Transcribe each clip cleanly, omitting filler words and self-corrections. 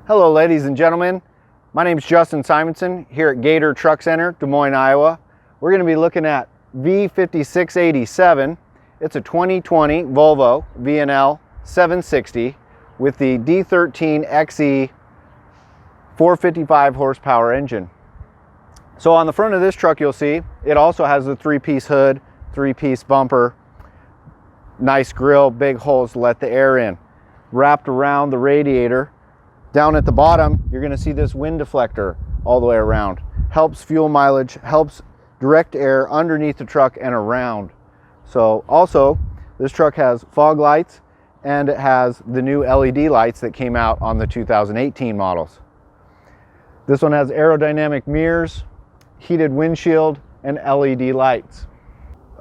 Hello ladies and gentlemen, my name is Justin Simonson here at GATR Truck Center, Des Moines, Iowa. We're going to be looking at V5687. It's a 2020 Volvo V&L 760 with the D13XE 455 horsepower engine. So on the front of this truck you'll see it also has the three-piece hood, three-piece bumper, nice grille, big holes to let the air in. Wrapped around the radiator, down at the bottom you're going to see this wind deflector all the way around. Helps fuel mileage, helps direct air underneath the truck and around. So also this truck has fog lights and it has the new LED lights that came out on the 2018 models. This one has aerodynamic mirrors, heated windshield, and LED lights.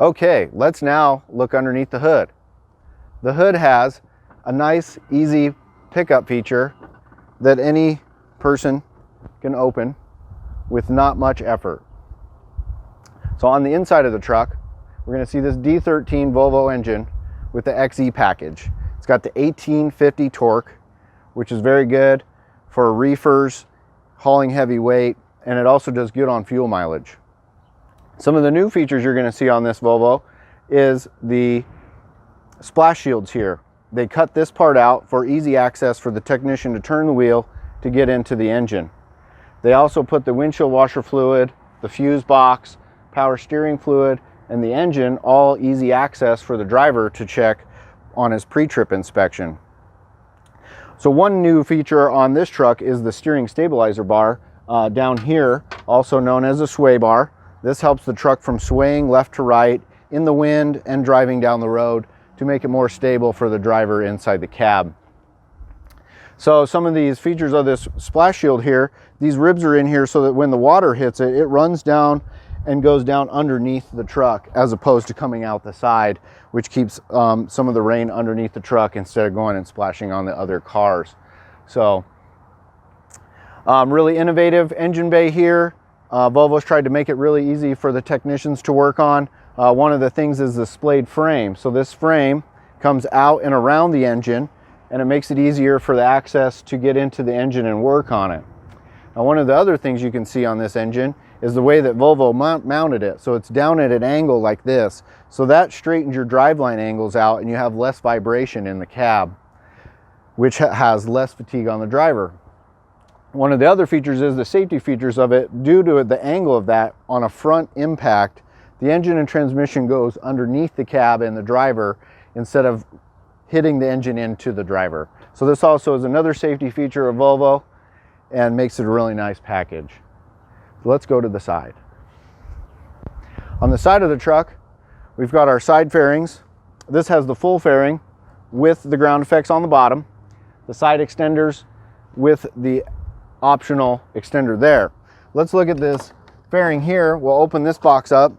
Okay, let's now look underneath the hood. The hood has a nice, easy pickup feature that any person can open with not much effort. So on the inside of the truck, we're going to see this D13 Volvo engine with the XE package. It's got the 1850 torque, which is very good for reefers, hauling heavy weight, and it also does good on fuel mileage. Some of the new features you're going to see on this Volvo is the splash shields here. They cut this part out for easy access for the technician to turn the wheel to get into the engine. They also put the windshield washer fluid, the fuse box, power steering fluid, and the engine all easy access for the driver to check on his pre-trip inspection. So one new feature on this truck is the steering stabilizer bar down here, also known as a sway bar. This helps the truck from swaying left to right in the wind and driving down the road to make it more stable for the driver inside the cab. So some of these features of this splash shield here, these ribs are in here so that when the water hits it, it runs down and goes down underneath the truck as opposed to coming out the side, which keeps some of the rain underneath the truck instead of going and splashing on the other cars. So really innovative engine bay here. Volvo's tried to make it really easy for the technicians to work on. One of the things is the splayed frame. So this frame comes out and around the engine and it makes it easier for the access to get into the engine and work on it. Now one of the other things you can see on this engine is the way that Volvo mounted it. So it's down at an angle like this. So that straightens your driveline angles out and you have less vibration in the cab, which has less fatigue on the driver. One of the other features is the safety features of it. Due to the angle of that on a front impact, the engine and transmission goes underneath the cab and the driver instead of hitting the engine into the driver. So this also is another safety feature of Volvo and makes it a really nice package. So let's go to the side. On the side of the truck, we've got our side fairings. This has the full fairing with the ground effects on the bottom, the side extenders with the optional extender there. Let's look at this fairing here. We'll open this box up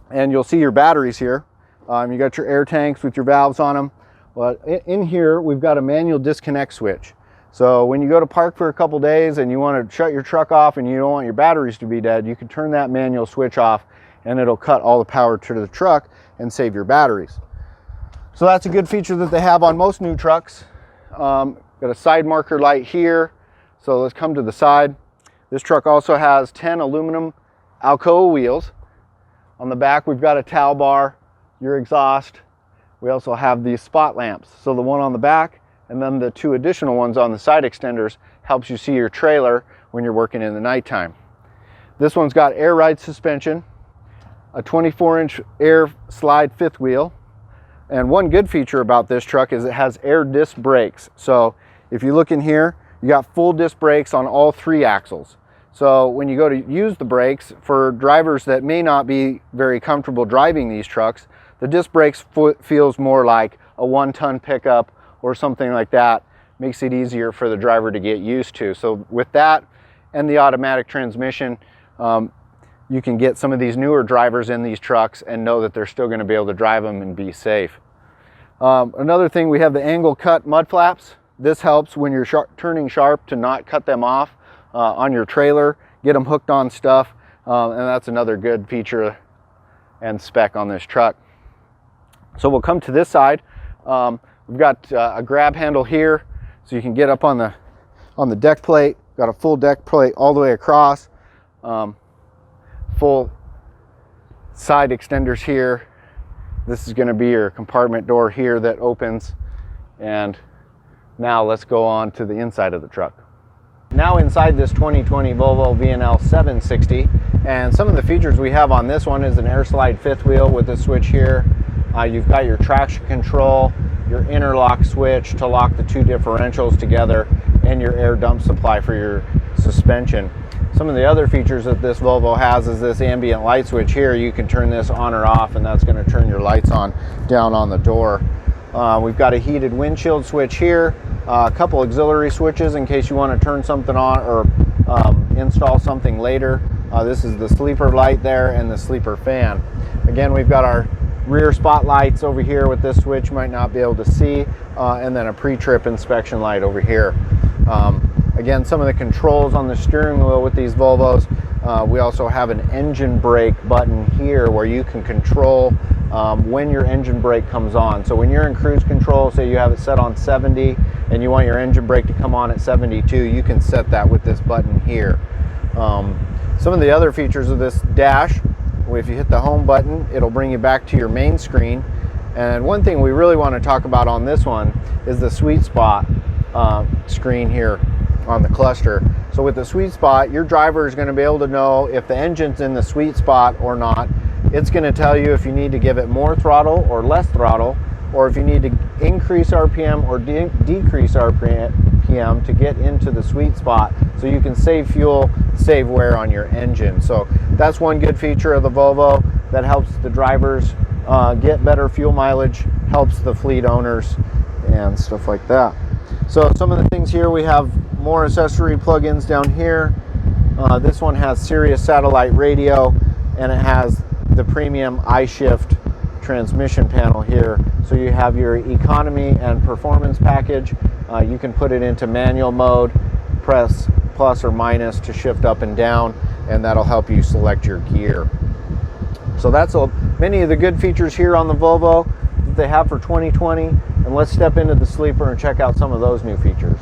and you'll see your batteries here. You got your air tanks with your valves on them. But in here we've got a manual disconnect switch. So when you go to park for a couple days and you want to shut your truck off and you don't want your batteries to be dead, you can turn that manual switch off and it'll cut all the power to the truck and save your batteries. So that's a good feature that they have on most new trucks. Got a side marker light here. So let's come to the side. This truck also has 10 aluminum Alcoa wheels. On the back we've got a towel bar, your exhaust. We also have these spot lamps. So the one on the back and then the two additional ones on the side extenders helps you see your trailer when you're working in the nighttime. This one's got air ride suspension, a 24-inch air slide fifth wheel, and one good feature about this truck is it has air disc brakes. So if you look in here, you got full disc brakes on all three axles. So when you go to use the brakes, for drivers that may not be very comfortable driving these trucks, the disc brakes feels more like a 1-ton pickup or something like that. Makes it easier for the driver to get used to. So with that and the automatic transmission, you can get some of these newer drivers in these trucks and know that they're still going to be able to drive them and be safe. Another thing, we have the angle cut mud flaps. This helps when you're turning sharp to not cut them off on your trailer, get them hooked on stuff, and that's another good feature and spec on this truck. So we'll come to this side. We've got a grab handle here so you can get up on the On the deck plate, got a full deck plate all the way across, full side extenders here. This is going to be your compartment door here that opens. And now let's go on to the inside of the truck. Now inside this 2020 Volvo VNL 760, and some of the features we have on this one is an air slide fifth wheel with this switch here. You've got your traction control, your interlock switch to lock the two differentials together, and your air dump supply for your suspension. Some of the other features that this Volvo has is this ambient light switch here. You can turn this on or off, and that's going to turn your lights on down on the door. We've got a heated windshield switch here, a couple auxiliary switches in case you want to turn something on or install something later. This is the sleeper light there and the sleeper fan. Again, we've got our rear spotlights over here with this switch, might not be able to see, and then a pre-trip inspection light over here. Again, some of the controls on the steering wheel with these Volvos, we also have an engine brake button here where you can control when your engine brake comes on. So when you're in cruise control, say you have it set on 70 and you want your engine brake to come on at 72, you can set that with this button here. Some of the other features of this dash, if you hit the home button, it'll bring you back to your main screen. And one thing we really want to talk about on this one is the sweet spot screen here on the cluster. So with the sweet spot, your driver is going to be able to know if the engine's in the sweet spot or not. It's going to tell you if you need to give it more throttle or less throttle, or if you need to increase RPM or decrease RPM to get into the sweet spot, so you can save fuel, save wear on your engine. So that's one good feature of the Volvo that helps the drivers get better fuel mileage, helps the fleet owners and stuff like that. So some of the things here, we have more accessory plugins down here. This one has Sirius satellite radio, and it has the premium iShift transmission panel here. So you have your economy and performance package. You can put it into manual mode, press plus or minus to shift up and down, and that'll help you select your gear. So that's many of the good features here on the Volvo that they have for 2020. And let's step into the sleeper and check out some of those new features.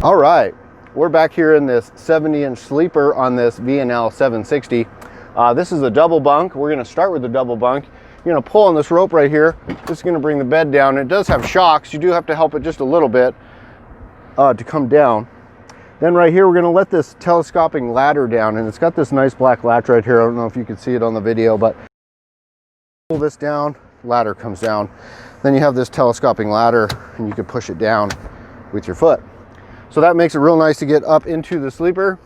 All right, we're back here in this 70-inch sleeper on this VNL 760. This is a double bunk. We're going to start with the double bunk. You're going to pull on this rope right here. This is going to bring the bed down. It does have shocks. You do have to help it just a little bit to come down. Then right here, we're going to let this telescoping ladder down, and it's got this nice black latch right here. I don't know if you can see it on the video, but pull this down, ladder comes down. Then you have this telescoping ladder, and you can push it down with your foot. So that makes it real nice to get up into the sleeper.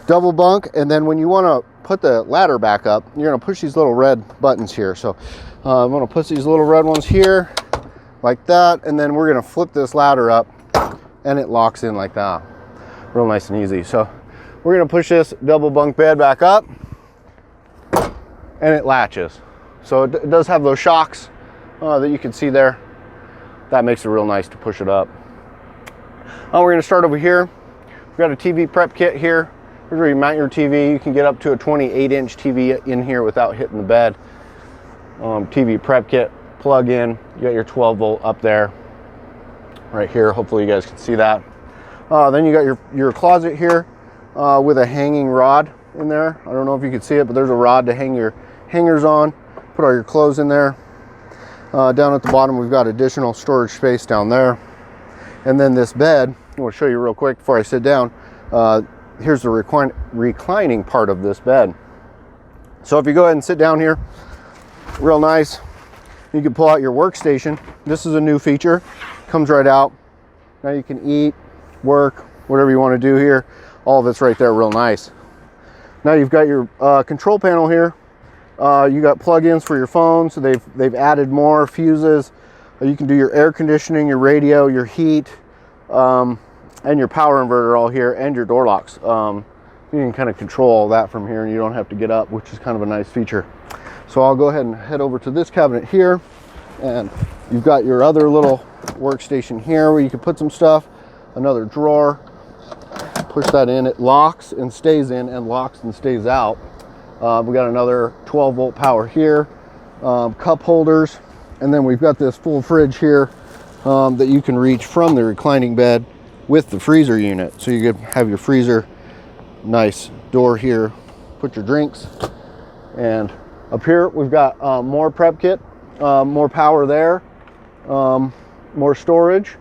Double bunk, and then when you want to put the ladder back up, you're going to push these little red buttons here. So I'm going to push these little red ones here like that, and then we're going to flip this ladder up, and it locks in like that. Real nice and easy. So we're going to push this double bunk bed back up, and it latches. So it does have those shocks that you can see there. That makes it real nice to push it up. We're going to start over here. We've got a TV prep kit here. Here's where you mount your TV. You can get up to a 28-inch TV in here without hitting the bed. TV prep kit, plug in. You got your 12-volt up there, right here. Hopefully you guys can see that. Then you got your closet here with a hanging rod in there. I don't know if you can see it, but there's a rod to hang your hangers on. Put all your clothes in there. Down at the bottom, we've got additional storage space down there. And then this bed, I want to show you real quick before I sit down. Here's the reclining part of this bed. So if you go ahead and sit down here, real nice. You can pull out your workstation. This is a new feature. Comes right out. Now you can eat, work, whatever you want to do here. All of it's right there, real nice. Now you've got your control panel here. You got plug-ins for your phone, so they've added more fuses. You can do your air conditioning, your radio, your heat, and your power inverter all here, and your door locks. You can kind of control all that from here, and you don't have to get up, which is kind of a nice feature. So I'll go ahead and head over to this cabinet here, and you've got your other little workstation here where you can put some stuff. Another drawer. Push that in, it locks and stays in, and locks and stays out. We got another 12-volt power here, cup holders, and then we've got this full fridge here that you can reach from the reclining bed with the freezer unit. So you could have your freezer, nice door here, put your drinks. And up here we've got more prep kit, more power there, more storage.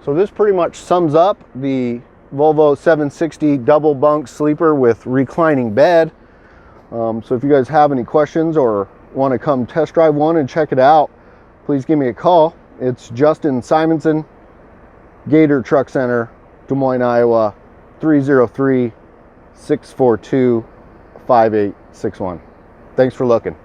So this pretty much sums up the Volvo 760 double bunk sleeper with reclining bed. So if you guys have any questions or want to come test drive one and check it out, please give me a call. It's Justin Simonson, GATR Truck Center, Des Moines, Iowa, 303-642-5861. Thanks for looking.